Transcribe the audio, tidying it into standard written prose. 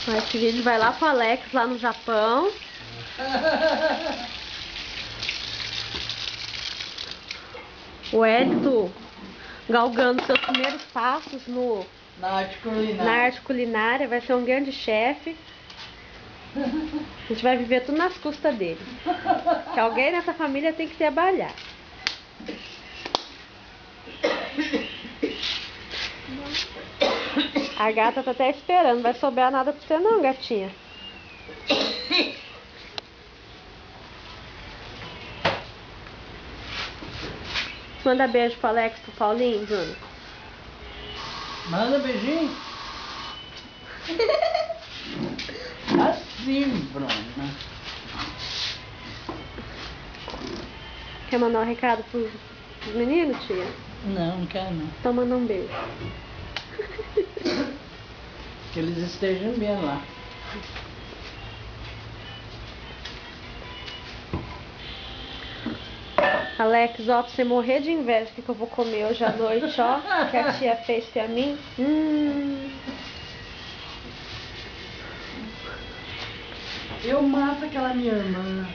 Esse vídeo vai lá pro Alex, lá no Japão. O Hélito galgando seus primeiros passos na arte culinária. Vai ser um grande chefe. A gente vai viver tudo nas custas dele. Que alguém nessa família tem que trabalhar. A gata tá até esperando. Não vai sobrar nada pra você não, gatinha. Manda beijo pro Alex, pro Paulinho, Bruno. Manda beijinho. Assim, Bruna. Quer mandar um recado pros meninos, tia? Não quero não. Então manda um beijo. Que eles estejam bem lá. Alex, ó, pra você morrer de inveja do que eu vou comer hoje à noite, ó. Que a tia fez pra mim. Eu mato aquela minha irmã.